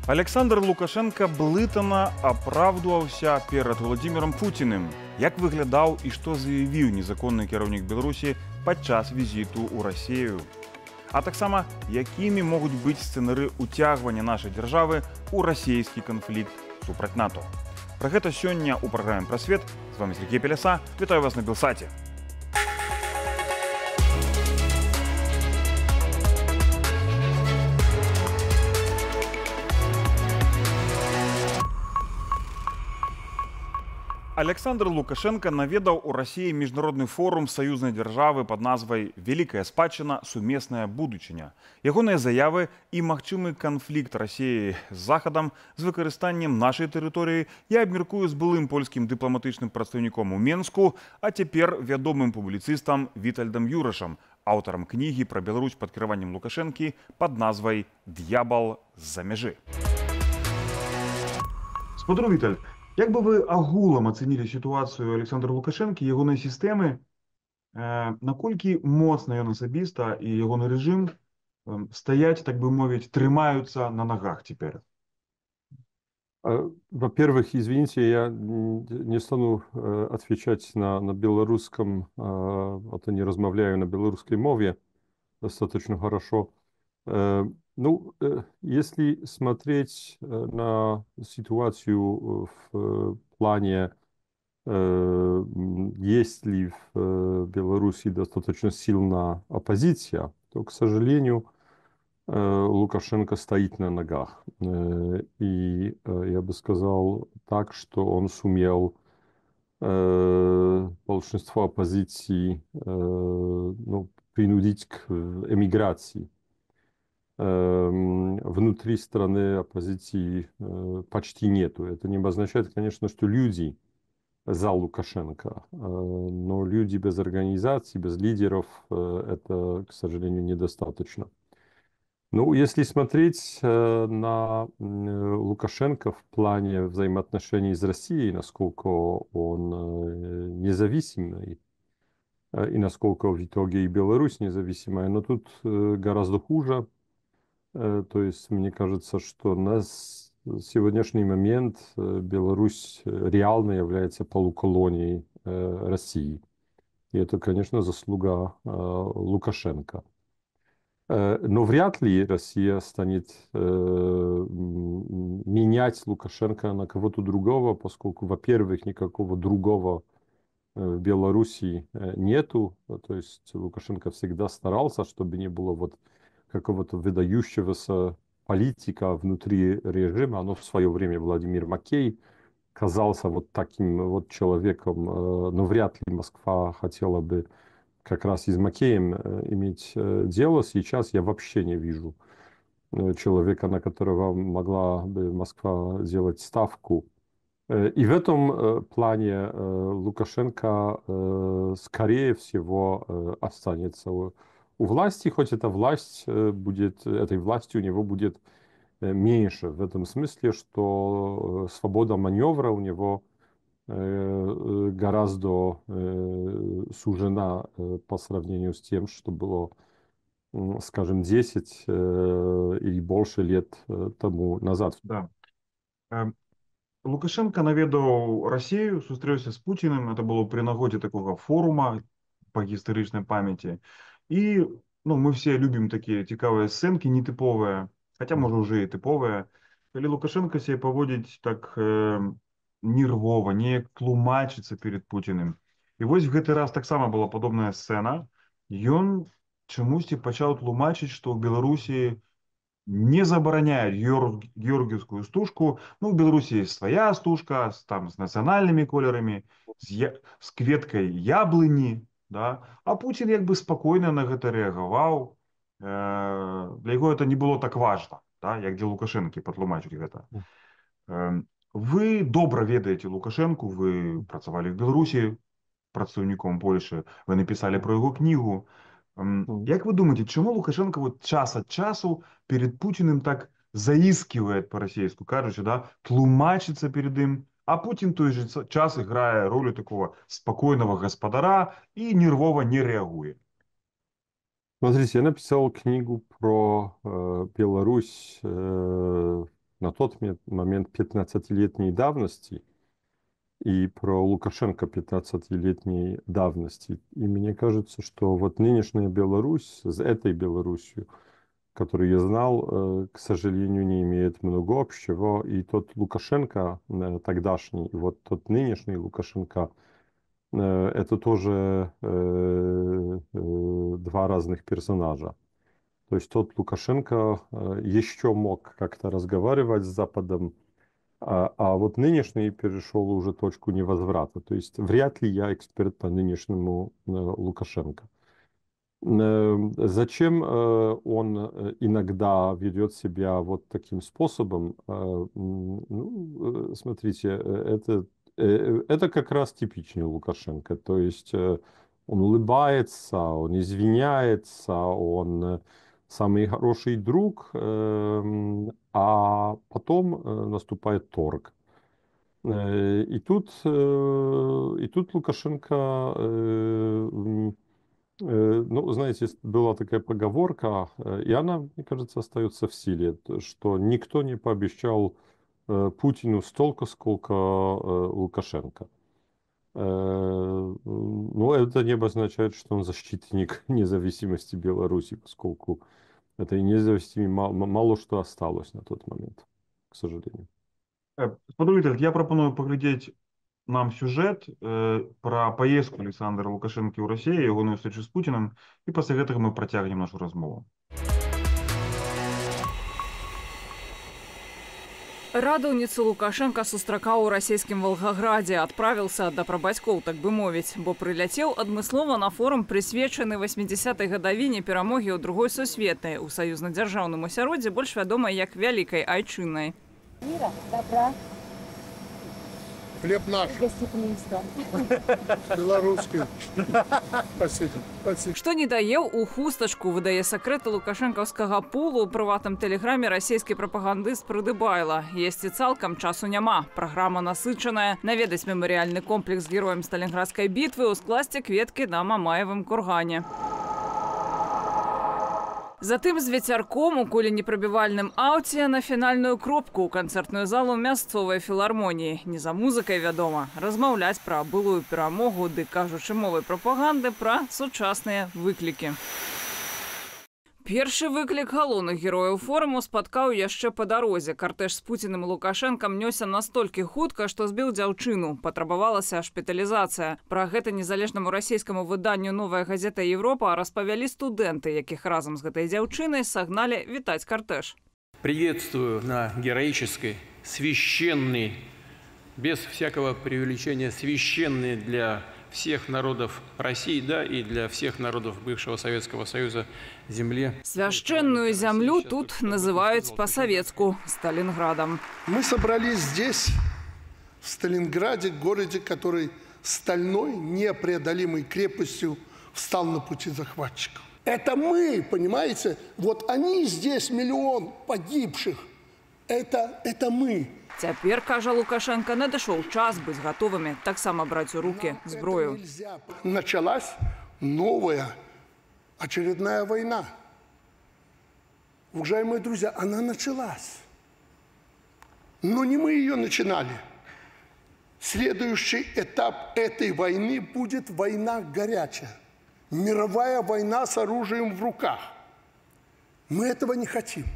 Александр Лукашенко блытана апраўдваўся перад Владзімірам Пуціним. Як выглядаў і што заявіў незаконны кіраўнік Беларусі падчас візіту ў Расію? А таксама, якімі могуць быць сцэнары ўцягвання нашай дзяржавы ў расійскі канфлікт супраць НАТО? Пра гэта сёння ў праграме «Пра свет». З вами Сергей Пеляса. Вітаю вас на Белсаце. Александр Лукашенко наведаў у Расіі міжнародны форум саюзнай дзяржавы пад назвай «Великая спадчына. Сумесная будучыня». Ягоныя заявы і магчымы канфлікт Расіі з Захадам з выкарыстаннем нашай тэрыторыі я абмеркую з былым польскім дыпламатычным прадстаўніком у Менску, а цяпер вядомым публіцыстам Вітальдам Юрашам, аўтарам кнігі пра Беларусь пад кіраваннем Лукашэнкі пад назвай «Д'ябал з-за мяжы». Спадар Віталь, як бы вы агулам ацэнілі сітуацыю Александра Лукашэнкі, ягонай сістэмы, наколькі моцна ён асабіста і ягоны рэжым стаяць, так бы мовіць, трымаюцца на нагах теперь? Во-первых, извините, я не стану отвечать на белорусском, а то не размовляю на белорусской мове достаточно хорошо. Ну, если смотреть на ситуацию в плане, есть ли в Беларуси достаточно сильная оппозиция, то, к сожалению, Лукашенко стоит на ногах. И я бы сказал так, что он сумел большинство оппозиции принудить к эмиграции. Внутри страны оппозиции почти нету. Это не обозначает, конечно, что люди за Лукашенко, но люди без организаций, без лидеров, это, к сожалению, недостаточно. Ну, если смотреть на Лукашенко в плане взаимоотношений с Россией, насколько он независимый, и насколько в итоге и Беларусь независимая, но тут гораздо хуже. То есть мне кажется, что на сегодняшний момент Беларусь реально является полуколонией России. И это, конечно, заслуга Лукашенко. Но вряд ли Россия станет менять Лукашенко на кого-то другого, поскольку, во-первых, никакого другого в Беларуси нету. То есть Лукашенко всегда старался, чтобы не было вот какого-то выдающегося политика внутри режима. Но в свое время Владимир Макей казался вот таким вот человеком, но вряд ли Москва хотела бы как раз и с Макеем иметь дело. Сейчас я вообще не вижу человека, на которого могла бы Москва сделать ставку. И в этом плане Лукашенко, скорее всего, останется у власти, хоть эта власть будет, этой власти у него будет меньше, в этом смысле, что свобода маневра у него гораздо сужена по сравнению с тем, что было, скажем, 10 или больше лет тому назад. Да. Лукашенко наведаў Расію, сустрэўся з Пуціним, это было при нагоде такого форума по гістарычнай памяти. И мы все любим такие цікавыя сценки, нетыповыя, хотя, может, уже и тыповыя, калі Лукашенко себе поводить так нервова, не тлумачыцца перед Путиным. И вот в гэты раз таксама была подобная сцена. Ён чамусьці пачаў тлумачыць, что в Беларусі не забараняют георгиевскую стужку. Ну, в Беларуси есть своя стужка, там, с национальными колерами, с кветкой яблыни, да? А Путин как бы спокойно на это реагировал. Для него это не было так важно, да? Як для Лукашенко патлумачыць гэта. Вы добра ведаеце Лукашенко, вы працавалі в Беларусі прадстаўніком Польши, вы написали про его книгу. Як вы думаете, чему Лукашенко вот час от часу перед Путиным так заискивает, по-российски кажучи, да, тлумачится перед ним, а Путин в той же час играет роль такого спокойного господара и нервово не реагует? Смотрите, я написал книгу про Беларусь в на тот момент 15-летней давности и про Лукашенко 15-летней давности. И мне кажется, что вот нынешняя Беларусь с этой Беларусью, который я знал, к сожалению, не имеет много общего. И тот Лукашенко тогдашний, и вот тот нынешний Лукашенко, это тоже два разных персонажа. То есть тот Лукашенко еще мог как-то разговаривать с Западом, а вот нынешний перешел уже точку невозврата. То есть вряд ли я эксперт по нынешнему Лукашенко. Зачем он иногда ведет себя вот таким способом? Ну, смотрите, это как раз типичный Лукашенко. То есть он улыбается, он извиняется, он самый хороший друг, а потом наступает торг. И тут Лукашенко, ну, знаете, была такая поговорка, и она, мне кажется, остается в силе, что никто не пообещал Путину столько, сколько Лукашенко. Но это не обозначает, что он защитник независимости Беларуси, поскольку этой независимости мало что осталось на тот момент, к сожалению. Спадовіте, я пропоную поглядеть нам сюжет про поездку Александра Лукашенко ў России, ягоную встречу с Путиным, и после этого мы протягнем нашу размову. Радаўніцу Лукашенко сустракаў у расійскім Волгаградзе, адправіўся да прабацькоў, так бы мовіць, бо прыляцеў адмыслова на форум, прысвечаны 80-й гадавіне перамогі ў Другой сусветнай, у саюзна-дзяржаўным асяроддзі, больш вядомай як Вялікай Айчыннай. Мира, добра, хлеб наш, гостеприимства. белорусский. Спасибо. Спасибо. Што не даеў у хустачку, выдае сакрэты лукашэнкаўскага пулу, у прыватным тэлеграме расійскі прапагандыст прыдыбайла. Есці цалкам часу няма. Праграма насычаная. Наведаць мемарыяльны комплекс героям Сталінградскай бітвы, ускласці кветкі на Мамаевым кургане. Затым з вецярком у куленепрабівальным ауце на фінальную кропку ў канцэртную залу мясцовай філармоніі. Не за музыкай, вядома, размаўляць пра былую перамогу, ды, кажучы мовай прапаганды, пра сучасныя выклікі. Першы выклік галоўных герояў форуму спаткаў яшчэ па дарозе. Картэж з Пуціным і Лукашэнкам нёсся настолькі хутка, што збіў дзяўчыну. Патрабавалася шпіталізацыя. Пра гэта незалежнаму расійскаму выданню «Новая газета Европа» распавялі студэнты, якіх разам з гэтай дзяўчынай сагналі вітаць картэж. Приветствую на героической, священной, без всякого преувеличения, священной для всех народов России, да, и для всех народов бывшего Советского Союза земле. Священную землю тут называют по-советску Сталинградом. Мы собрались здесь, в Сталинграде, городе, который стальной, непреодолимой крепостью встал на пути захватчиков. Это мы, понимаете? Вот они здесь, миллион погибших. Это мы. Цяпер, кажа Лукашенко, надышоў час быць гатовымі таксама браць у руки зброю. Началась новая очередная война. Уважаемые друзья, она началась. Но не мы ее начинали. Следующий этап этой войны будет война горячая. Мировая война с оружием в руках. Мы этого не хотим.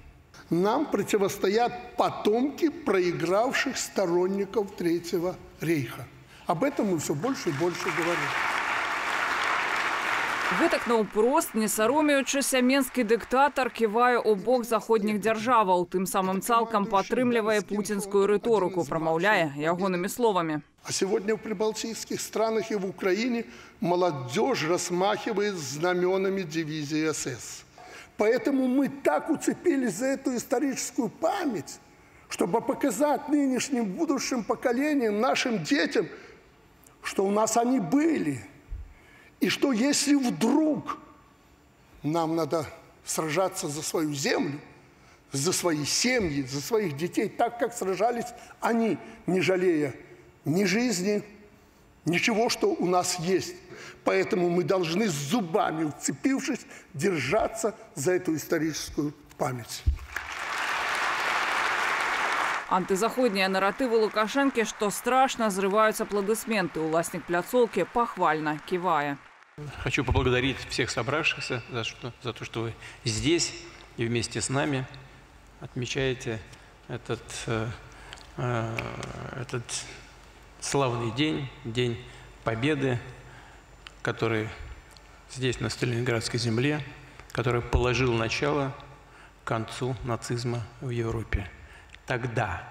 Нам противостоят потомки проигравших сторонников Третьего рейха. Об этом мы все больше и больше говорим. Гэтак наўпрост, не саромеючыся, менскі дыктатар ківае ў бок заходніх дзяржаваў, тым самым цалкам падтрымлівае пуцінскую рыторыку, прамаўляе ягонымі словамі. А сегодня в прибалтийских странах и в Украине молодежь размахивает знаменами дивизии СС. Поэтому мы так уцепились за эту историческую память, чтобы показать нынешним будущим поколениям, нашим детям, что у нас они были. И что если вдруг нам надо сражаться за свою землю, за свои семьи, за своих детей, так как сражались они, не жалея ни жизни, ничего, что у нас есть. Поэтому мы должны с зубами, уцепившись, держаться за эту историческую память. Антызаходнія наратывы Лукашэнкі, што страшна, зрываюць апладысменты. Уласнік пляцоўкі пахвальна ківае. Хочу поблагодарить всех собравшихся за то, что вы здесь и вместе с нами отмечаете этот славный день, День Победы, который здесь, на Сталинградской земле, который положил начало концу нацизма в Европе. Тогда.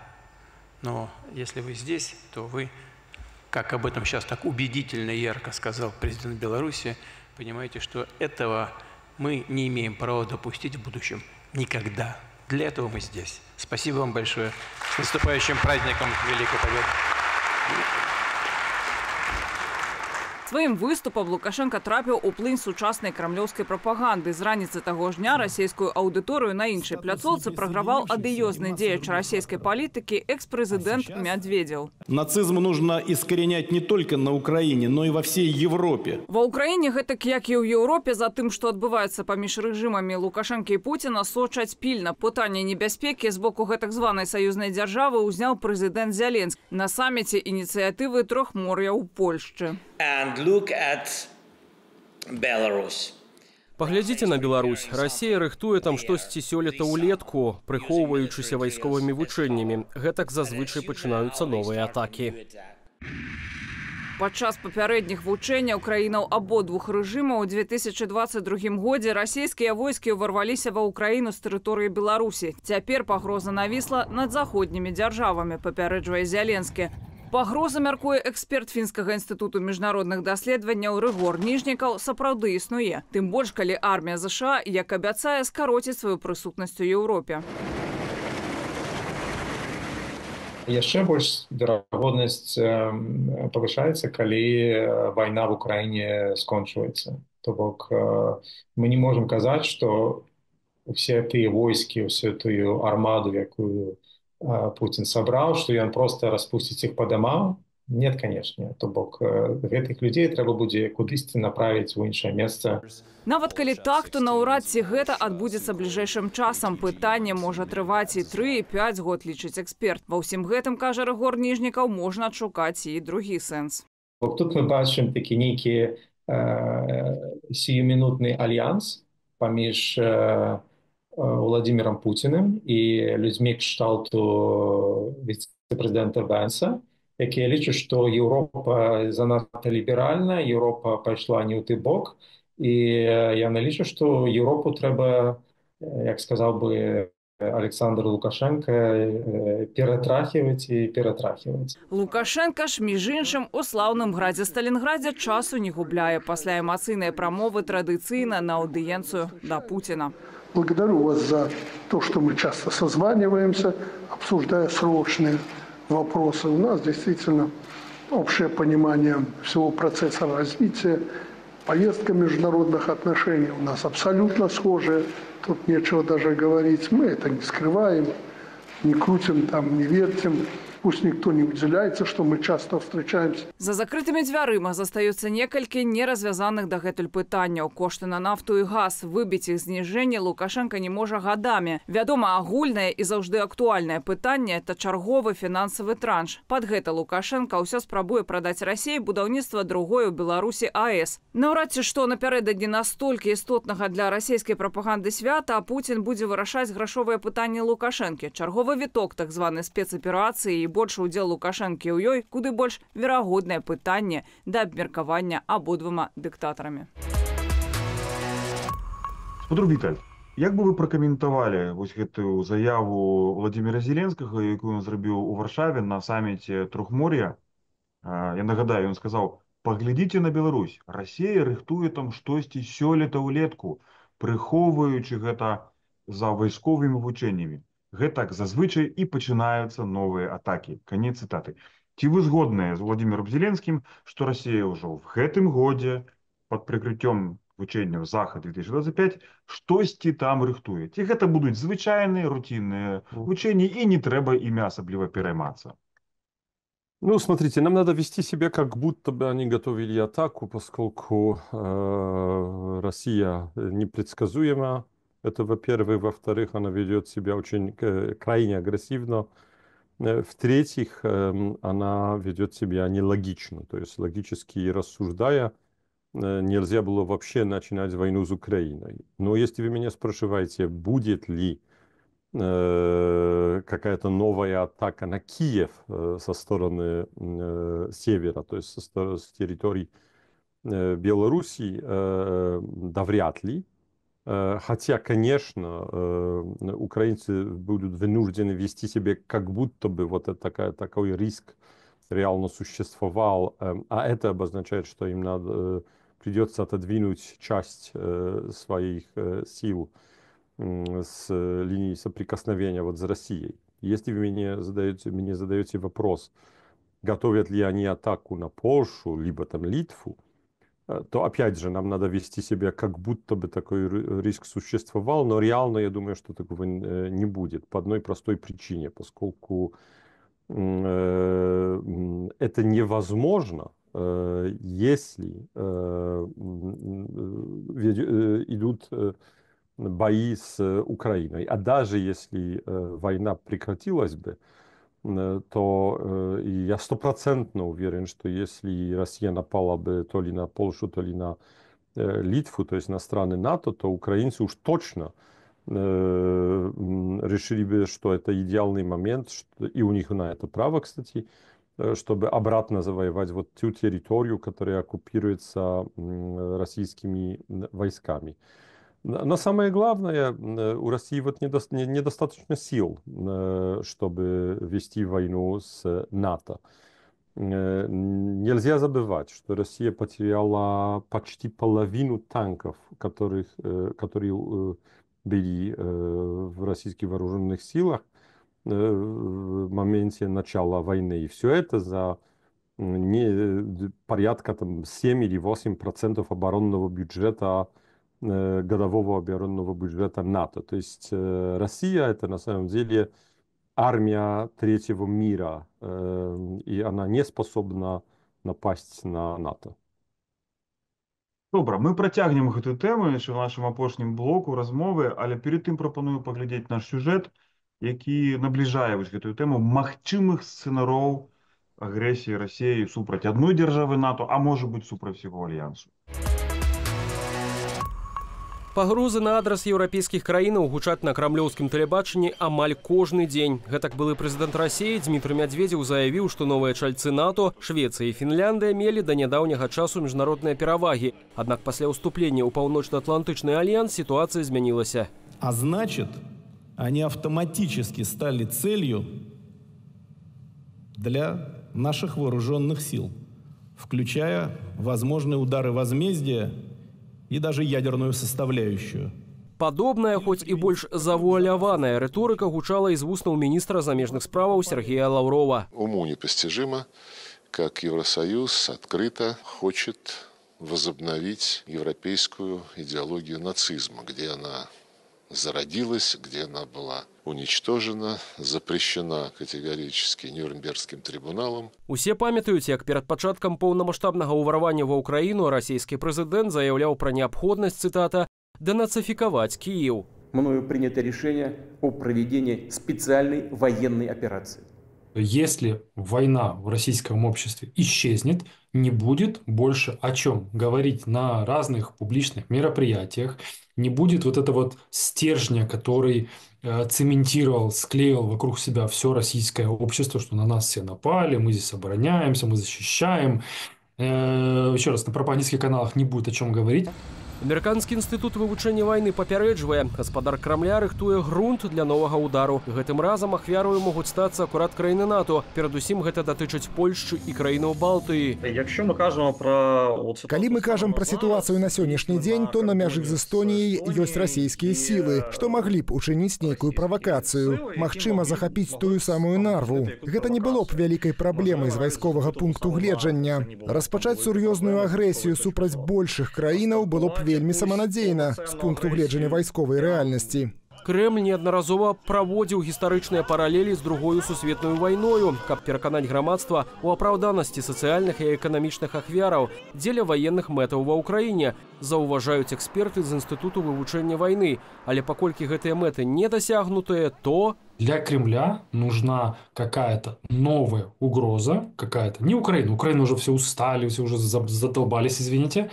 Но если вы здесь, то вы, как об этом сейчас так убедительно и ярко сказал президент Беларуси, понимаете, что этого мы не имеем права допустить в будущем никогда. Для этого мы здесь. Спасибо вам большое. С наступающим праздником Великой Победы. Сваім выступам Лукашенко трапіў у плынь сучаснай крамлёўскай прапаганды. З раніцы таго ж дня расійскую аўдыторыю на іншай пляцоўцы праграваў адыёзны дзеяч расійскай палітыкі экс-прэзідэнт Медведев. Нацизм нужно искоренять не только на Украине, но и во всей Европе. Ва Ўкраіне, гэтак як і ў Еўропе, за тым, што адбываецца паміж рэжымамі Лукашэнкі і Пуціна, сочаць пільна. Пытанне небяспекі з боку гэтак званай саюзнай дзяржавы ўзняў прэзідэнт Зеленскі на саміце ініцыятывы Трохмор'я ў Польшчы. And look at Belarus. Паглядзіце на Беларусь. Расія рыхтуе там штосьці сёлета ўлетку, прыхоўваючыся вайсковымі вучэннямі. Гэтак зазвычай пачынаюцца новыя атакі. Падчас папярэдніх вучэнняў краінаў абодвух рэжымаў у 2022 годзе расійскія войскі ўварваліся ва ўкраіну з тэрыторыі Беларусі. Цяпер пагроза навісла над заходнімі дзяржавамі, папярэджвае Зеленскі. Пагроза, мяркуе эксперт Фінскага інстытуту міжнародных даследаванняў Рыгор Ніжнікаў, сапраўды існуе. Тым больш, калі армія ЗША, як абяцае, скароціць сваю прысутнасць у Еўропе. Яшчэ больш верагоднасць павышаецца, калі вайна в Украіне скончваецца. То бок мы не можам казаць, што усе тыя войскі, усю тую армаду, якую Путин собрал, что он просто распустить их по домам? Нет, конечно. То бок гэтых людей трэба будзе кудысьці направіць у іншае месца. Нават калі так, то наўрад ці гэта адбудзецца бліжэйшым часам. Пытанне можа трываць і 3, і 5 год, лічыць эксперт. Ва ўсім гэтым, кажа Рыгор Ніжнікаў, можна адшукаць і другі сэнс. Тут мы бачым такі нейкі сіюмінутны альянс паміж Владимиром Путиным и людьми кшталту вице-президента Венса, якія лічаць, што Еўропа занадта ліберальна, Еўропа пайшла не ў той бок, і яны лічаць, што Еўропу трэба, як сказаў бы Александр Лукашенко, ператрахіваць і ператрахіваць. Лукашенко ж, між іншым, у слаўным градзе Сталінградзе часу не губляе. Пасля эмацыйнай прамовы традыцыйна на аўдыенцыю да Путина. Благодарю вас за то, что мы часто созваниваемся, обсуждая срочные вопросы. У нас действительно общее понимание всего процесса развития, повестка международных отношений у нас абсолютно схожая. Тут нечего даже говорить. Мы это не скрываем, не крутим там, не вертим. Пусть никто не удзіляецца, што мы часто встречаемся. За закрытымі дзвярыма застаюцца некалькі неразвязаных дагэтуль пытанняў. Кошты на нафту і газ, выбіць іх зніжэнне Лукашенко не можа гадамі. Вядома, агульнае і заўжды актуальнае пытанне – это чарговы фінансавы транш. Пад гэта Лукашенко ўсё спрабуе прадаць Расіі будаўніцтва другой у Беларусі АЭС. Наўрад ці што напярэдадні настолькі істотнага для расійскай прапаганды свята, а Путін будзе вырашаць грашовыя пытанні Лукашэнкі. Чарговы віток так званай спецаперацыі і больше удзел Лукашэнкі ў ёй, куды больш верагоднае пытанне да абмеркавання абодвума дыктатарамі. Петр Віталь, як бы вы пракаментавалі вось гэтую заяву Владимира Зеленскага, якую ён зрабіў у Варшаве на саміце Трохмор'я? Я нагадаю, ён сказаў: «Паглядзіце на Беларусь, Расія рыхтуе там штосьці сёлета ўлетку, прыхоўваючы гэта за вайсковымі вучэннямі. Гэтак зазвычай і пачынаюцца новыя атакі». Канец цытаты. Ці вы згодныя з Владимиром Зеленскім, што Расія ўжо в гэтым годзе пад прыкрыццём вучэнняў Захад-2025 штосьці там рыхтуе? Ці гэта будуць звычайныя руцінныя вучэнні і не трэба імі асабліва пераймацца? Ну, смотрите, нам надо вести себя, как будто бы они готовили атаку, поскольку Россия непредсказуема. Это, во-первых. Во-вторых, она ведет себя очень крайне агрессивно. В-третьих, она ведет себя нелогично. То есть логически рассуждая, нельзя было вообще начинать войну с Украиной. Но если вы меня спрашиваете, будет ли какая-то новая атака на Киев со стороны севера, то есть с территории Белоруссии, да вряд ли. Хотя, конечно, украинцы будут вынуждены вести себя, как будто бы вот это такой риск реально существовал, а это обозначает, что им придется отодвинуть часть своих сил с линии соприкосновения вот с Россией. Если вы мне задаете вопрос, готовят ли они атаку на Польшу, либо там Литву, то опять же нам надо вести себя, как будто бы такой риск существовал, но реально я думаю, что такого не будет по одной простой причине, поскольку это невозможно, если идут бои с Украиной. А даже если война прекратилась бы, то я стопроцентно уверен, что если Россия напала бы то ли на Польшу, то ли на Литву, то есть на страны НАТО, то украинцы уж точно решили бы, что это идеальный момент, и у них на это право, кстати, чтобы обратно завоевать вот ту территорию, которая оккупируется российскими войсками. Но самое главное, у России вот недостаточно сил, чтобы вести войну с НАТО. Нельзя забывать, что Россия потеряла почти половину танков, которые были в российских вооруженных силах в моменте начала войны. И все это за порядка 7 или 8% оборонного бюджета, годового оборонного бюджета НАТО. То есть Россия это на самом деле армия третьего мира, и она не способна напасть на НАТО. Добре, ми протягнемо гэту тему яшчэ в нашым апошнім блоку размовы, але перед тым прапаную паглядзець наш сюжэт, які набліжае вось гэтую тэму магчымых сцэнароў агрэсіі Расіі супраць адной дзяржавы НАТО, а можа быць супраць усяго альянсу. Пагрозы на адрас еўрапейскіх краінаў гучаць на крамлёўскім тэлебачанні амаль кожны дзень. Гэтак былы прэзідэнт Расіі Дмітрый Медведзеў заявіў, што новыя чальцы НАТО, Швецыя і Фінляндыя мелі да нядаўняга часу міжнародныя перавагі. Аднак пасля ўступлення ў Паўночна-Атлантычны альянс ситуация изменилась. А значит, они автоматически стали целью для наших вооруженных сил, включая возможные удары возмездия и даже ядерную составляющую. Подобная, хоть и больш завуаляваная рыторыка гучала из вуснаў министра замежных справаў Сергея Лаврова. Уму непостижимо, как Евросоюз открыто хочет возобновить европейскую идеологию нацизма, где она зародилась, где она была уничтожена, запрещена категорически Нюрнбергским трибуналом. Усе памятаюць, як перад пачаткам поўнамаштабнага ўварвання ва Украіну расійскі прэзідэнт заяўляў пра неабходнасць, цитата, «денацификовать Киев». Мною принято решение о проведении специальной военной операции. Если война в российском обществе исчезнет, не будет больше о чем говорить на разных публичных мероприятиях, не будет вот этого вот стержня, который цементировал, склеил вокруг себя все российское общество, что на нас все напали, мы здесь обороняемся, мы защищаем. Еще раз, на пропагандистских каналах не будет о чем говорить. Амерыканскі інстытут вывучэння вайны папярэджвае, гаспадар Крамля рыхтуе грунт для новага удару. Гэтым разам ахвярою могуць стацца акурат краіны НАТО. Перадусім гэта датычыць Польшчы і краінаў Балтыі. Калі мы кажам пра сітуацыю на сённяшні дзень, то на мяжы з Эстоніяй ёсць расійскія сілы, што маглі б учыніць нейкую правакацыю. Магчыма, захапіць тую самую Нарву. Гэта не было б вялікай праблемай з вайсковага пункту гледжання. Распачаць сур'ёзную агрэсію супраць большых краінаў было б вельмі саманадзейна з пункту гледжання вайсковай рэальнасці. Крэмль неаднаразова праводзіў гістарычныя паралелі з другою сусветнаю вайною, каб пераканаць грамадства ў апраўданасці сацыяльных і эканамічных ахвяраў дзеля ваенных мэтаў ва ўкраіне, заўважаюць эксперты з Інстытуту вывучэння вайны. Але паколькі гэтыя мэты не дасягнутыя, то... Для Кремля нужна какая-то новая угроза, какая-то, не Украина, Украина уже все устали, все уже задолбались, извините.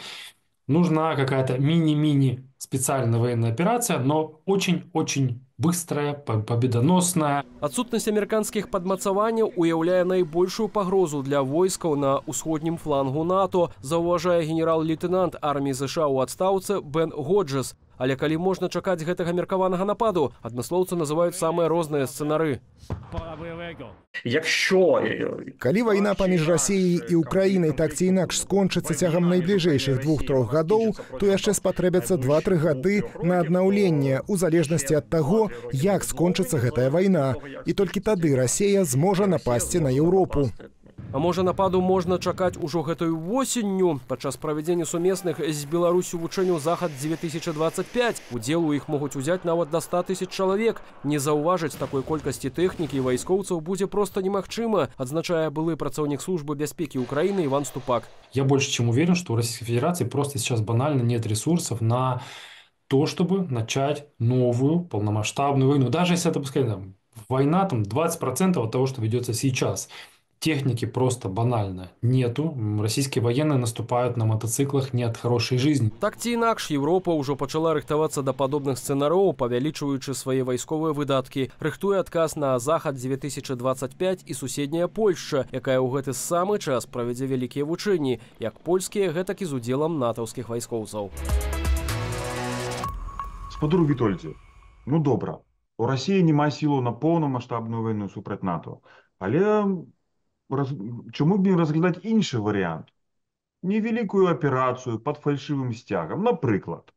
Нужна какая-то мини-мини специальная военная операция, но очень-очень быстрая, победоносная. Адсутнасць амерыканскіх падмацаванняў уяўляе найбольшую пагрозу для войскаў на ўсходнім флангу НАТО, заўважае генерал-лейтенант арміі США ў адстаўцы Бен Годжес. Але калі можна чакаць гэтага меркаванага нападу, адмыслоўцы называюць самыя розныя сцэнары. Калі вайна паміж Расіяй і Украінай так ці інакш скончыцца цягам найбліжэйшых 2-3 гадоў, то яшчэ спатрэбяцца 2-3 гады на аднаўленне, у залежнасці ад таго, як скончыцца гэтая вайна. І толькі тады Расія зможа напасці на Еўропу. А можа, нападу можна чакаць ужо гэтую восенню падчас правядзення сумесных з Беларусю вучэнняў «Захад-2025». Удзел у іх могуць узяць нават до 100 000 чалавек. Не заўважыць такой колькасці тэхнікі і вайскоўцаў будзе проста немагчыма, адзначае былы працаўнік службы бяспекі Украины Иван Ступак. Я больше чем уверен, что у Российской Федерации просто сейчас банально нет ресурсов на то, чтобы начать новую полномасштабную войну. Даже если это, пускай, война 20% от того, что ведется сейчас. Техники просто банально нету. Российские военные наступают на мотоциклах не от хорошей жизни. Так ці інакш, Еўропа ўжо пачала рыхтавацца да падобных сцэнароў, павялічваючы свае вайсковыя выдаткі. Рыхтуе адказ на «Захад-2025» і суседняя Польшча, якая ў гэты самы час правядзе вялікія вучэнні, як польскія, гэтак і з удзелам натаўскіх вайскоўцаў. Спадару Вітольдзе, ну добра, у Расіі няма сілаў на поўнамаштабную вайну супраць НАТО, але чому б не разглядаць іншы варыянт? Невялікую аперацыю пад фальшывым сцягам. Напрыклад,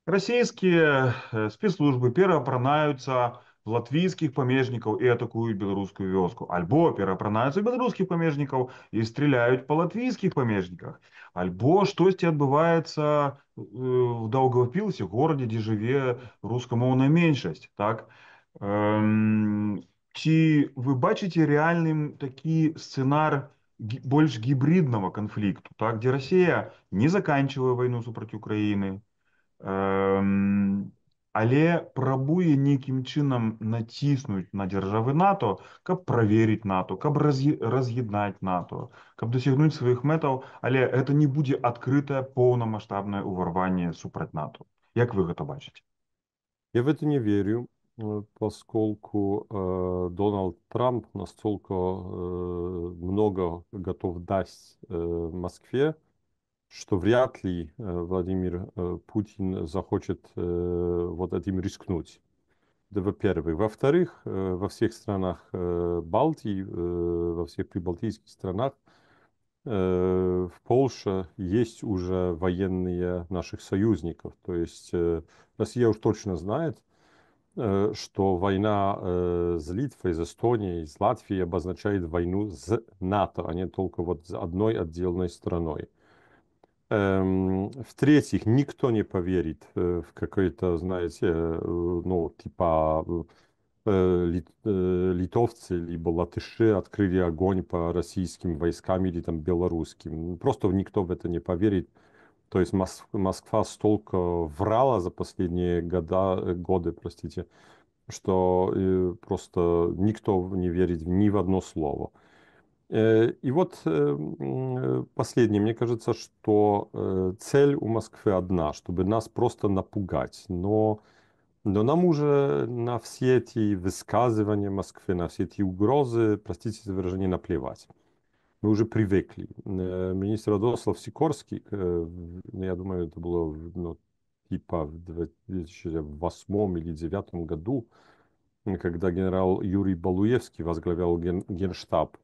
расійскія спецслужбы пераапранаюцца в латвійскіх памежнікаў і атакуюць беларускую вёску. Альбо пераапранаюцца беларускіх памежнікаў і стреляюць па латвійскіх памежніках. Альбо штосьці адбываецца в Даўгавпілсе, горадзе, дзе жыве рускамоўная меншасць. Так? Ці вы бачыце рэальным такі сцэнар больш гібридного конфликту, так, где Россия не заканчивая войну супраць Украины, але пробуе нейкім чынам націснуць на дзяржавы НАТО, каб праверыць НАТО, каб раз'яднаць НАТО, каб дасягнуць сваіх мэтаў, але гэта не будзе адкрытае поўнамаштабнае ўварванне супраць НАТО. Як вы гэта бачыце? Я в это не верю, поскольку Дональд Трамп настолько много готов дать Москве, что вряд ли Владимир Путин захочет вот этим рискнуть. Это во-первых. Во-вторых, во всех странах Балтии, во всех прибалтийских странах, в Польше есть уже военные наших союзников. То есть Россия уж точно знает, что война с Литвой, с Эстонией, с Латвией обозначает войну с НАТО, а не только вот с одной отдельной страной. В-третьих, никто не поверит в какой-то, знаете, ну, типа литовцы либо латыши открыли огонь по российским войскам или там белорусским. Просто никто в это не поверит. То есть Москва столько врала за последние годы, простите, что просто никто не верит ни в одно слово. И вот последнее, мне кажется, что цель у Москвы одна, чтобы нас просто напугать. Но нам уже на все эти высказывания Москвы, на все эти угрозы, простите за выражение, наплевать. Мы уже привыкли. Министр Радослав Сикорский, я думаю, это было типа в 2008 или 2009 году, когда генерал Юрий Балуевский возглавлял генштаб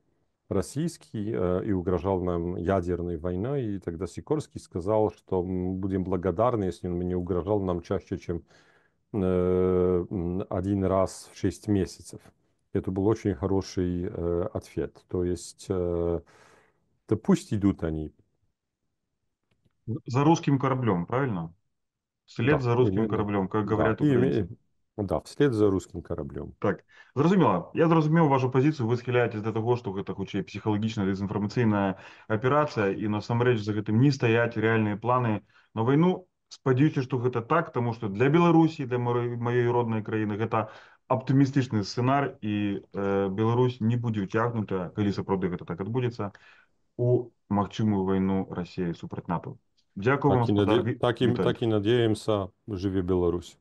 российский и угрожал нам ядерной войной. И тогда Сикорский сказал, что мы будем благодарны, если он не угрожал нам чаще, чем один раз в 6 месяцев. Это был очень хороший ответ. То есть, да пусть идут они. За русским кораблем, правильно? Вслед за русским кораблем, как говорят украинцы. Да, вслед за русским кораблем. Так, зразумела. Я зразумеў вашу пазіцыю, вы схіляецесь да таго, што гэта хутчэй псіхалагічная дэзінфармацыйная аперацыя і насамрэч за гэтым не стаяць рэальныя планы на вайну. Спадзяюся, што гэта так, таму што для Беларусі, для маёй роднай краіны гэта аптымістычны сцэнар і Беларусь не будзе ўцягнута, калі сапраўды гэта так адбудзецца, у магчымую вайну Расіі супраць НАТО. Дзякую вам, так і надеемся, жыве Беларусь.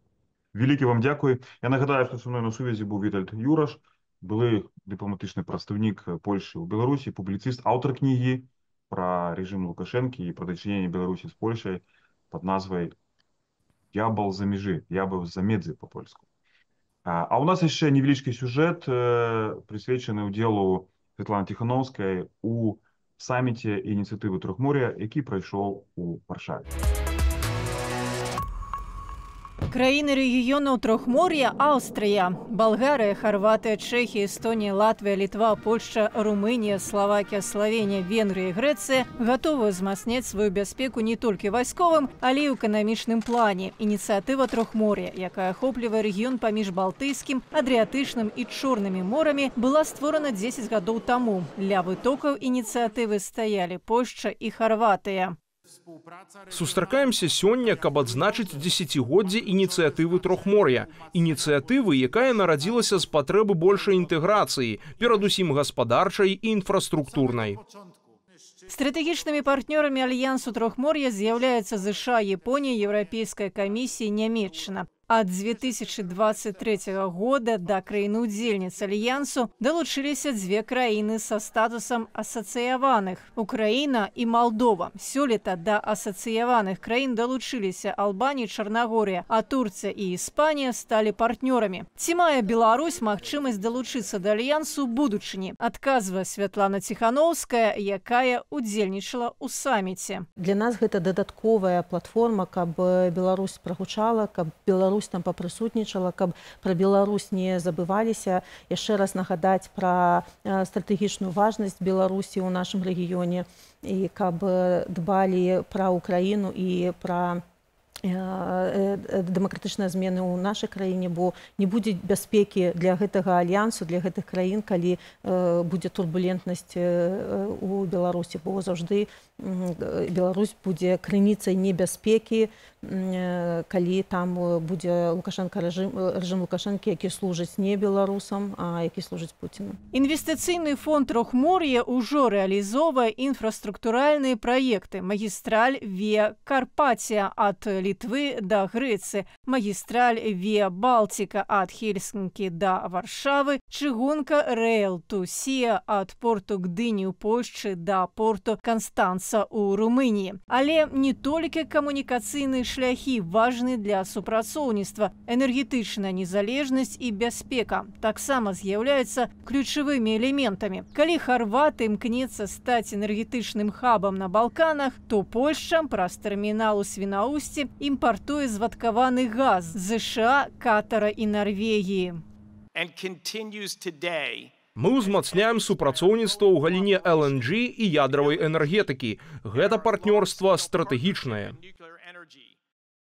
Вялікі вам дзякуй. Я нагадаю, што са мной на сувязі быў Вітальд Юраш, былы дыпламатычны прадстаўнік Польшы ў Беларусі, публіцыст, аўтар кнігі пра рэжым Лукашэнкі і пра дачыненне Беларусі з Польшай пад назвай «Ябал за межы», «Ябал за медзі» па-польску. А ў нас яшчэ невялічкі сюжэт, прысвечаны ўдзелу Святланы Ціхановскай у саміце ініцыятывы Трохмор'я, які прайшоў у Варшаве. Краіны рэгіёнаў Трохмор'я, Аўстрыя, Балгарыя, Харватыя, Чэхія, Эстонія, Латвія, Літва, Польшча, Румынія, Славакія, Славенія, Венгрыя і Грэцыя гатовы ўзмацняць сваю бяспеку не толькі вайсковым, але і ў эканамічным плане. Ініцыятыва Трохмор'я, якая ахоплівае рэгіён паміж Балтыйскім, Адрыятычным і Чорнымі морамі, была створана 10 гадоў таму. Ля вытокаў ініцыятывы стаялі Польшча і Харватыя. Сустракаемся сёння, каб адзначыць дзесяцігоддзе ініцыятывы Трохмор'я. Ініцыятывы, якая нарадзілася з патрэбы большай інтэграцыі, перадусім гаспадарчай і інфраструктурнай. Стратэгічнымі партнёрамі альянсу Трохмор'я з'яўляюцца ЗША, Японія, Еўрапейская камісія, Нямецчына. Ад 2023 года да краін-удзельніц альянсу далучыліся 2 краіны са статусам асацыяваных – Украіна і Малдова. Сёлета да асацыяваных краін далучыліся Албанія, Чарнагорыя, а Турцыя і Іспанія сталі партнёрамі. Ці мае Беларусь магчымасць далучыцца да альянсу будучыні? Адказвае Святлана Ціхановская, якая удзельнічала ў саміце. Для нас гэта дадатковая платформа, каб Беларусь прагучала, каб Беларусь там папрысутнічала, каб пра Беларусь не забываліся. Яшчэ раз нагадаць пра стратэгічную важнасць Беларусі ў нашым рэгіёне і каб дбалі пра Украіну і пра дэмакратычныя змены ў нашай краіне, бо не будзе бяспекі для гэтага альянсу, для гэтых краін, калі будзе турбулентнасць у Беларусі, бо заўжды Беларусь будзе крыніцай небяспекі, калі там будзе рэжым Лукашэнкі, які служыць не беларусам, а які служыць Пуціну. Інвестыцыйны фонд Трохмор'я ўжо рэалізоўвае інфраструктуральныя праекты. Магістраль Віа Карпатія ад Літвы да Грэцыі, магістраль Віа Балтіка ад Хельсінкі да Варшавы, чыгунка Рэйл Тусія ад порту Гдыні ў Польшчы да порту Канстанца ў Румыніі. Але не толькі камунікацыйныя шляхі важны для супрацоўніцтва. Энергетычная незалежнасць і бяспека таксама з'яўляюцца ключавымі элементамі. Калі Харваты імкнецца стаць энергетычным хабам на Балканах, то Польшча праз тэрмінал у Свінаусці імпартуе звадкаваны газ з ЗША, Катара і Нарвегіі. Мы ўзмацняем супрацоўніцтва ў галіне LNG і ядравай энергетыкі. Гэта партнёрства стратэгічнае.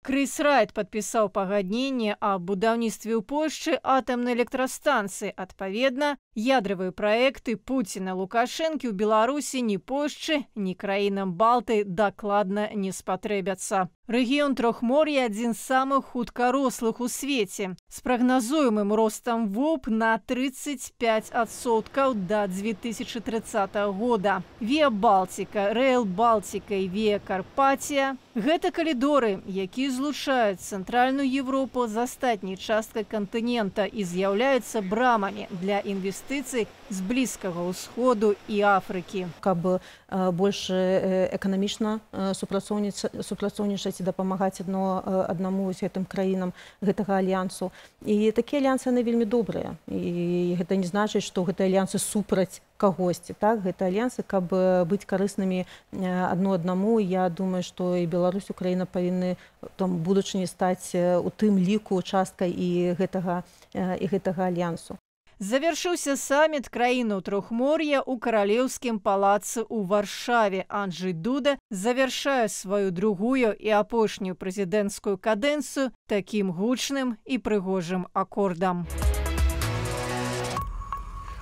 Крыс Райт падпісаў пагадненне аб будаўніцтве ў Польшчы атамнай электрастанцыі. Адпаведна, ядравыя праекты Пуціна, Лукашэнкі ў Беларусі ні Польшчы, ні краінам Балты дакладна не спатрэбяцца. Рэгіён Трохмор'я адзін з самых хуткарослых у свеце, з прагназуемым ростам ВОП на 35% да 2030 года. Віа Балтіка, Рэйл Балтіка і Віа Карпатія – гэта калідоры, якія злучаюць цэнтральную Европу з астатняй часткай кантынента і з'яўляюцца брамамі для інвестыцый з Блізкага ўсходу і Афрыкі. Каб больш эканамічна супрацоўнічаць і дапамагаць аднаму з гэтым краінам гэтага альянсу. І такія альянсы, яны вельмі добрыя. І гэта не значыць, што гэтыя альянсы супраць кагосьці. Так? Гэта альянсы, каб быць карыснымі адно аднаму. Я думаю, што і Беларусь, Украіна павінны будучыні стаць у тым ліку часткай і гэтага альянсу. Завершыўся саміт краіну Трохмор'я ў каралеўскім палацы ў Варшаве. Анджэй Дуда завяршае сваю другую і апошнюю прэзідэнцкую кадэнцыю такім гучным і прыгожым акордам.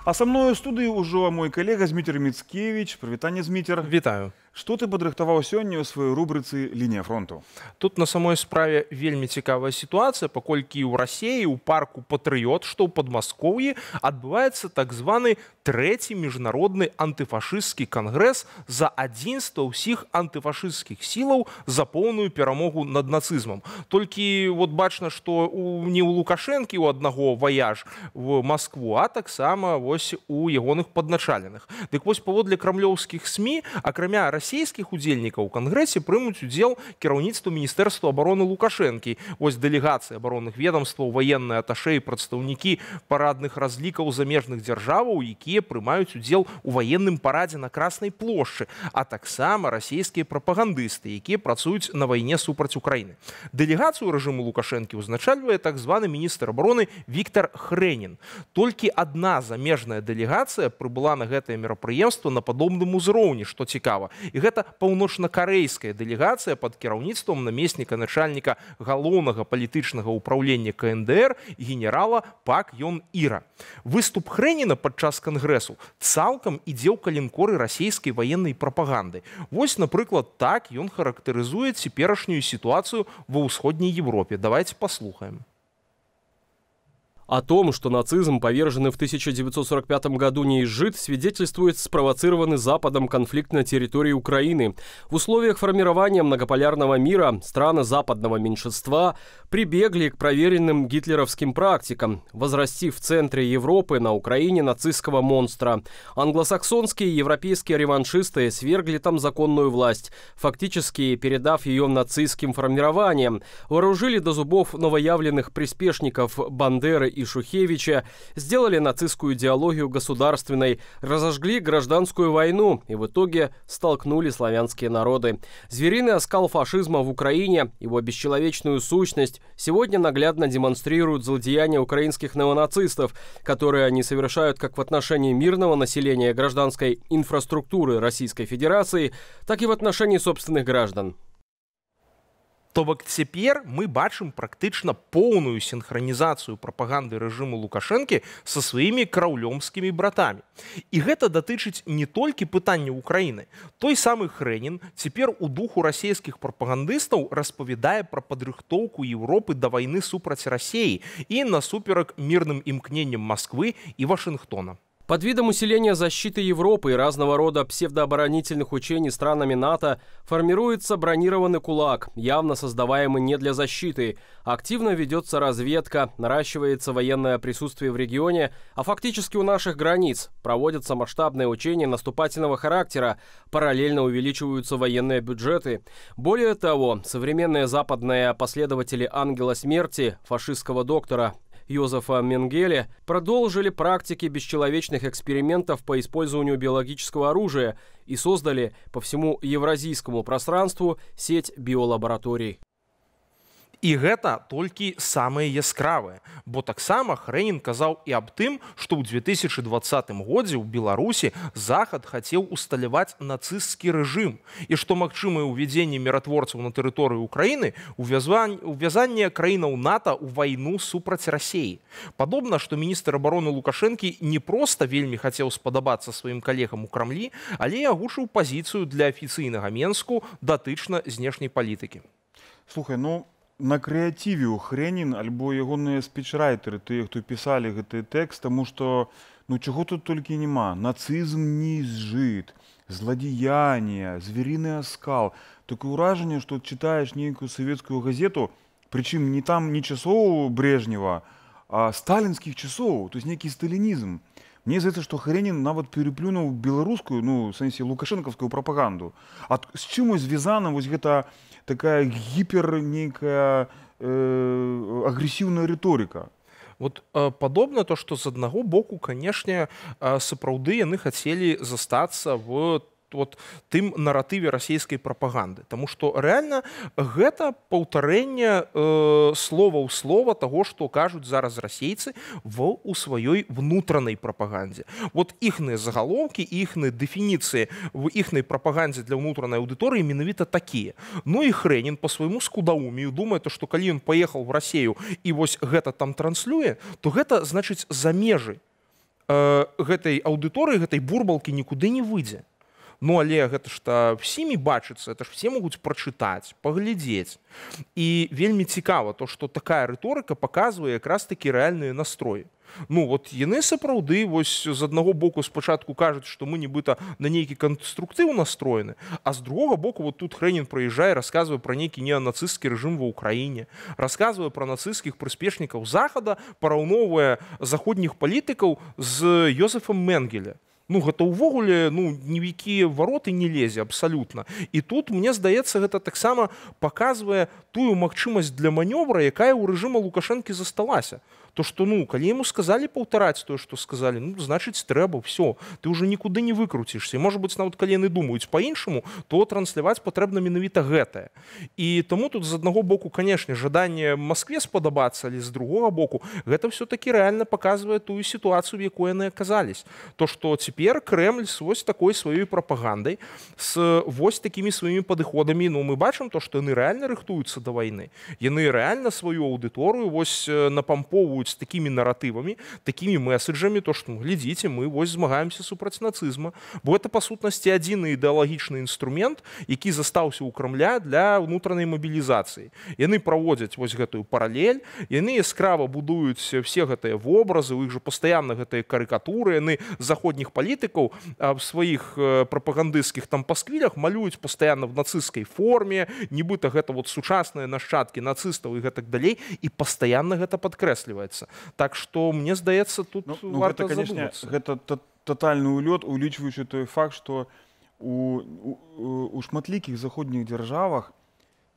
А со мной у студыі ўжо мой калега Зміцер Міцкевіч. Прывітанне, Зміцер. Вітаю. Што ты падрыхтаваў сёння ў сваёй рубрыцы «Лінія фронту»? Тут на самой справе вельмі цікавая сітуацыя, паколькі ў Расіі у парку Патрыёт, што ў Падмаскоўі, адбываецца так званы трэці міжнародны антыфашысцкі кангрэс за адзінства ўсіх антыфашысцкіх сілаў за поўную перамогу над нацызмам. Толькі вот бачна, што не ў Лукашэнкі у аднаго ваяж в Маскву, а таксама вось у ягоных падначаленых. Дык вось паводле крамлёўскіх СМІ, акрамя расійскіх удзельнікаў у кангрэсе прымуць удзел кіраўніцтва міністэрства абароны Лукашэнкі. Вось дэлегацыі абаронных ведомстваў, ваенныя аташэ і прадстаўнікі парадных разлікаў замежных дзяржаваў, якія прымаюць удзел у ваенным парадзе на Краснай плошчы, а таксама расійскія прапагандысты, якія працуюць на вайне супраць Украіны. Дэлегацыю рэжыму Лукашэнкі ўзначальвае так званы міністр абароны Віктор Хрэнін. Толькі адна замежная дэлегацыя прыбыла на гэтае мерапрыемства на падобным узроўні, што цікава. І гэта паўночна-карэйская дэлегацыя пад кіраўніцтвам намесніка начальніка галоўнага палітычнага ўпраўлення КНДР генерала Пак Ён Іра. Выступ Хрэніна падчас кангрэсу цалкам ідзе ў каленкоры расійскай ваеннай прапаганды. Вось, напрыклад, так ён характарызуе цяперашнюю сітуацыю ва ўсходняй Европе. Давайте паслухаем. О том, что нацизм, поверженный в 1945 году, не изжит, свидетельствует спровоцированный Западом конфликт на территории Украины. В условиях формирования многополярного мира страны западного меньшинства прибегли к проверенным гитлеровским практикам, возрастив в центре Европы на Украине нацистского монстра. Англосаксонские и европейские реваншисты свергли там законную власть, фактически передав ее нацистским формированиям, вооружили до зубов новоявленных приспешников Бандеры и Шухевича, сделали нацистскую идеологию государственной, разожгли гражданскую войну и в итоге столкнули славянские народы. Звериный оскал фашизма в Украине, его бесчеловечную сущность, сегодня наглядно демонстрируют злодеяния украинских неонацистов, которые они совершают как в отношении мирного населения гражданской инфраструктуры Российской Федерации, так и в отношении собственных граждан. То бок цяпер мы бачым практычна поўную синхронізацыю прапаганды рэжыму Лукашэнкі са сваімі краўлёмскімі братамі. І гэта датычыць не толькі пытання Украіны. Той самы Хрэнін цяпер у духу расійскіх прапагандыстаў распавядае пра падрыхтоўку Еўропы да вайны супраць Расіі і насуперак мірным імкненням Масквы і Вашынгтона. Под видом усиления защиты Европы и разного рода псевдооборонительных учений странами НАТО формируется бронированный кулак, явно создаваемый не для защиты. Активно ведется разведка, наращивается военное присутствие в регионе, а фактически у наших границ проводятся масштабные учения наступательного характера, параллельно увеличиваются военные бюджеты. Более того, современные западные последователи ангела смерти, фашистского доктора Йозефа Менгеле, продолжили практики бесчеловечных экспериментов по использованию биологического оружия и создали по всему евразийскому пространству сеть биолабораторий. І гэта толькі самае яскравае, бо таксама Хрэнін казаў і аб тым, што ў 2020 годзе ў Беларусі Захад хацеў усталяваць нацысцкі рэжым і што магчымае ўвядзенне міратворцаў на тэрыторыю Украіны увязанне краінаў НАТО ў вайну супраць Расіі. Падобна, што міністр абароны Лукашэнкі не проста вельмі хацеў спадабацца сваім калегам у Крамлі, але і агучыў пазіцыю для афіцыйнага Менску датычна знешняй палітыкі. Слухай, на крэатыве ў Хрэнін альбо ягоныя спічрайтары, тыя, хто пісалі гэты тэкст, таму што чаго тут толькі няма. Нацызм не зжыт, зладзеяние, звериный оскал. Такое ўражанне, што чытаеш нейкую савецкую газету, прычым не там не часоў Брежнева, а сталінскіх часоў, то есть нейкі сталінізм. Мне здаецца, што Хрэнін нават переплюнуў беларускую, в сэнсе лукашэнкаўскую прапаганду. А з чым звязана вось гэта такая гіпер нейкая агрэсіўная рыторыка? Вот падобна то, што з аднаго боку, канешне, сапраўды яны хацелі застацца в тым наратыве расійскай прапаганды. Таму што рэальна гэта паўтарэнне слова ў слова таго, што кажуць зараз расейцы у сваёй внутранай прапагандзе. Вот іхныя загалоўкі, іхныя дэфініцыі в іхнай прапагандзе для ўнутранай аўдыторыі менавіта такія. Ну і Хрэнін по свайму скудаўмію думае, што калі ён паехаў в Расею і вось гэта там транслюе, то гэта значыць за межы гэтай аўдыторыі, гэтай бурбалкі нікуды не выйдзе. Ну, але гэта ж всімі бачыцца, это ж все могуць прачытаць, паглядзець. І вельмі цікава то, што такая рыторыка паказвае якраз такі рэальныя настроі. Ну, вот яны сапраўды вось з аднаго боку спачатку кажуць, што мы нібыта на нейкі канструктыў настроены, а з другога боку вот тут Хрэнін прыязджае, расказвае пра нейкі неанацысцкі рэжым ва ўкраіне, расказвае пра нацысцкіх прыспешнікаў Захада, параўноўвае заходніх палітыкаў з Йозефам Менгеля. Ну, гэта ўвогуле ні в якія вароты не лезе абсалютна. І тут, мне здаецца, гэта таксама паказвае тую магчымасць для манёвра, якая ў рэжыма Лукашэнкі засталася. То, што, калі яму сказалі паўтараць тое, што сказалі, значыць, трэба, все, ты ўжо нікуды не выкруцішся. І, можа быць, нават калі яны думаюць па-іншаму, то трансляваць патрэбна менавіта гэтае. І таму тут з аднаго боку, канешне, жаданне Маскве спадабацца, але з другога боку, гэта все-таки рэальна паказвае тую сітуацыю, в якой яны аказались. То, што цяпер Крэмль з вось такой сваёй прапагандай, з вось такімі сваімі падыходамі, мы бачым то, што яны рэальна рыхтуюцца да вайны. Яны рэальна сваю аўдыторыю вось напампоўваюць такімі наратывамі, такімі месседжамі, то, што, глядзіце, мы вось змагаемся супраць нацызма. Бо гэта, па сутнасці, адзіны ідэалагічны інструмент, які застаўся ў Крамля для ўнутранай мабілізацыі. Яны праводзяць вось гэтую паралель, яны яскрава будуюць все гэтыя вобразы, у іх жа пастаянна гэтыя карыкатуры, яны заходніх палітыкаў в сваіх прапагандысцкіх там пасквілях малююць пастаянна в нацысцкай форме, нібыта гэта вот сучасныя нашчадкі нацыстаў і гэтак далей, і пастаянна гэта падкрэсліваецца. Так што, мне здаецца, тут варта задумацца. Гэта тотальны ўлёт, улічваючы той факт, што у шматлікіх заходніх дзяржавах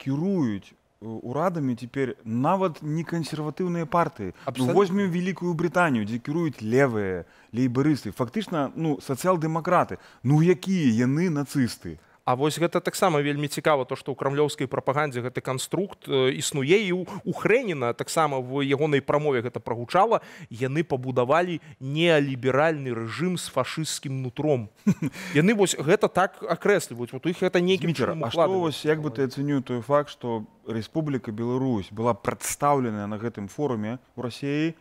кіруюць урадамі цяпер нават не кансерватыўныя партыі. Возьмем Вялікую Брытанію, дзе кіруюць левыя лейбарысты, фактычна сацыял-дэмакраты. Якія яны нацысты? А вось гэта таксама вельмі цікава, то, што ў крамлёўскай прапагандзе гэты канструкт існуе, і у Хрэніна таксама в ягонай прамове гэта прагучала, яны пабудавалі неаліберальны рэжым з фашысцкім нутром. Яны вось гэта так акрэсліваюць, вот у іх гэта нейкім чынам укладваюць. А што вось, як бы ты ацэніў той факт, што Рэспубліка Беларусь была прадстаўленая на гэтым форуме ў Расіі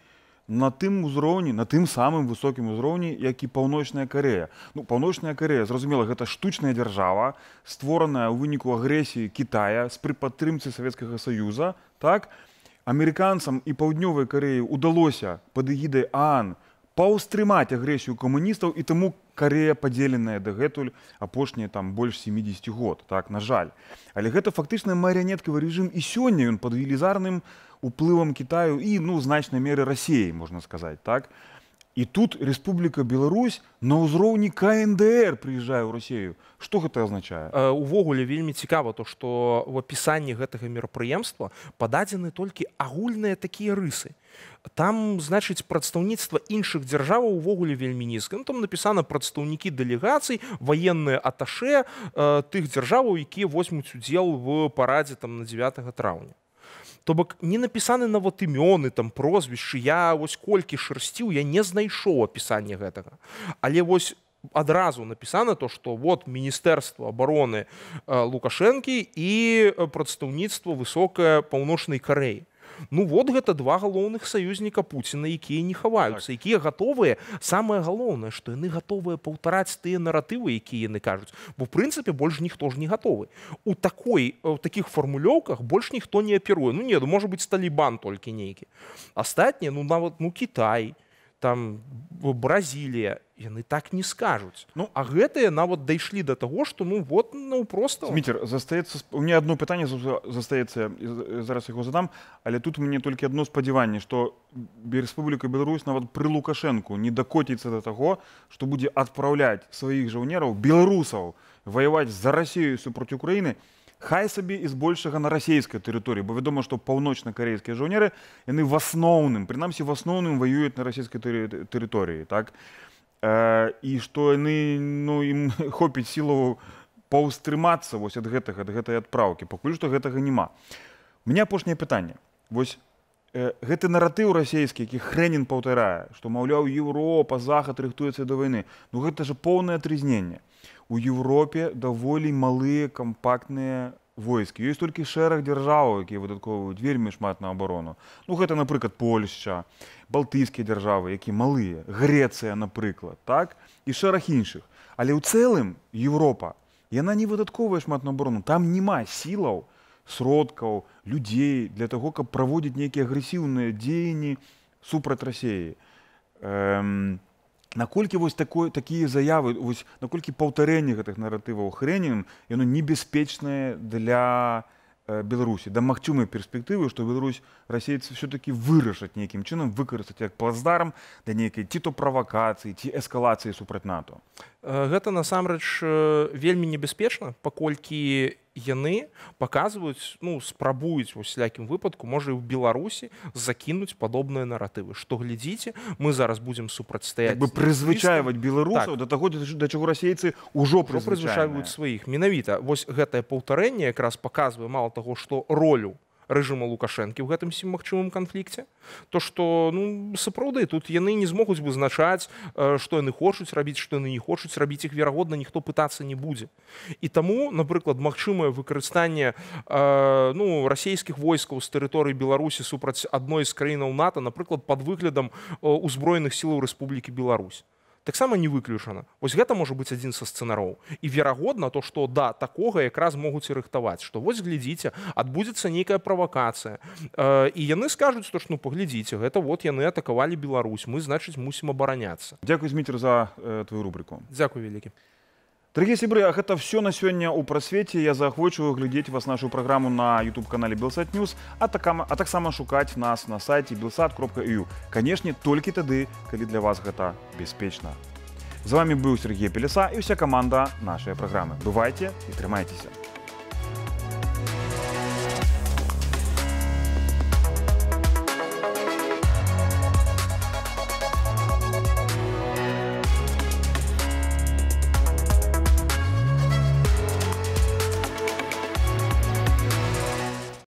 на тым узроўні, на тым самым высокім узроўні, як і Паўночная Карэя. Паўночная Карэя, зразумела, гэта штучная дзяржава, створаная ў выніку агрэсіі Кітая пры падтрымцы Савецкага Саюза. Так? Амерыканцам і Паўднёвай Карэі удалося пад эгідай ААН паўстрымаць агрэсію камуністаў, і таму Карэя падзеленая дагэтуль апошнія больш 70 год, так, на жаль. Але гэта фактычна марыянеткавы рэжым, і сёння ён пад велізарным уплывам Китаю і, значнай меры Расіі, можна сказаць, так? І тут Рэспубліка Беларусь на ўзроўні КНДР прыязджае ў Расію. Што гэта азначае? Увогуле вельмі цікава то, што ў апісанні гэтага мерапрыемства пададзены толькі агульныя такія рысы. Там, значыць, прадстаўніцтва іншых дзяржаваў увогуле вельмі нізка. Там напісана прадстаўнікі дэлегацый, ваенныя аташэ тых дзяржаваў, якія возьмуць удзел в парадзе на 9 траўня. То бок не напісаны нават імёны, прозвішчы, я вось колькі шарсціў, я не знайшоў апісання гэтага. Але вось адразу напісана то, што вот Міністэрства абароны Лукашэнкі і прадстаўніцтва высокае Паўночнай Карэі. Вот гэта два галоўных саюзніка Пуціна, якія не хаваюцца, якія гатовыя, самае галоўнае, што яны гатовыя паўтараць тыя наратывы, якія яны кажуць. Бо, в прынцыпе, больш ніхто ж не гатовы. У такіх фармулёўках больш ніхто не аперуе. Можа быць, Талібан толькі нейкі. Астатнія, нават Кітай, Бразілія, яны так не скажуць. А гэтыя нават дайшлі да таго, што проста... Зміцер, у меня одно пытанне застаецца, зараз яго задам, але тут мне толькі адно спадзяванне, што Рэспубліка Беларусь нават пры Лукашэнку не дакоціцца да таго, што будзе адпраўляць сваіх жаўнераў, беларусаў, ваяваць за Расію супроць Украіны, хай сабе і збольшага на расійскай тэрыторыі, бо вядома, што паўночна-карэйскія жаўнеры, яны в асноўным, прынамсі в асноўным ваююць на расійскай тэрыторыі, так? і што яны, ну, ім хопіць сілаў паўстрымацца вось ад гэтай адпраўкі. Пакуль што гэтага няма. У мяне апошняе пытанне. Вось гэты наратыў расійскі, які Хрэнін паўтарае, што, маўляў, Еўропа, Захад рыхтуецца да вайны. Ну гэта ж поўнае трызненне. У Еўропе даволі малыя кампактныя войскі. Ёсць толькі шэраг дзяржаў, якія выдаткоўваюць вельмі шмат на абарону. Ну гэта, напрыклад, Польшча, балтыйскія дзяржавы, якія малыя, Грэцыя, напрыклад, так? І шэраг іншых. Але ў цэлым Еўропа, яна не выдаткоўвае шмат на абарону. Там няма сілаў, сродкаў, людзей для таго, каб праводзіць нейкія агрэсіўныя дзеянні супраць Расіі. Наколькі вось такія заявы, вось наколькі паўтарэнне гэтых наратываў Хрэнінам, яно небяспечнае для Беларусі, да магчымай перспектывы, што Беларусь расейцы все-таки вырашаць нейкім чынам выкарыстаць як плацдарм для нейкай ці то правакацыі, ці эскалацыі супраць НАТО. Гэта насамрэч вельмі небяспечна, паколькі яны паказваюць, ну, спрабуюць у всякім выпадку, можа і ў Беларусі закінуць падобныя наратывы. Што глядзіце, мы зараз будзем супрацьстаяць. Як бы прызвычайваць беларусаў да таго, да чаго расейцы ўжо прызвычайваюць сваіх. Менавіта вось гэтае паўтарэнне якраз паказвае мала таго, што ролю рэжыма Лукашэнкі ў гэтым магчымым канфлікце, то што, ну, сапраўды, тут яны не змогуць вызначаць, што яны хочуць рабіць, што яны не хочуць рабіць, іх, верагодна, ніхто пытацца не будзе. І таму, напрыклад, магчымае выкарыстанне ну, расійскіх войскаў з тэрыторыі Беларусі супраць адной з краінаў НАТО, напрыклад, пад выглядам узброеных сілаў Рэспублікі Беларусь. Таксама не выключана. Вось гэта можа быць адзін са сцэнароў. І верагодна то, што да такога якраз могуць і рыхтаваць, што вось глядзіце, адбудзецца нейкая правакацыя. І яны скажуць, што ну паглядзіце, гэта вот яны атакавалі Беларусь, мы, значыць, мусім абараняцца. Дзякуй, Зміцер, за твою рубрику. Дзякуй вялікі. Дарагія сябры, а гэта все на сёння ў прасвеце. Я заахвочваю глядзець вас нашу праграму на YouTube-канале Белсат Ньюс, а таксама шукаць нас на сайце belsat.eu. Канешне, толькі тады, калі для вас гэта бяспечна. З вами быў Сергей Пелеса і ўся каманда нашай праграмы. Бывайце і трымайцеся.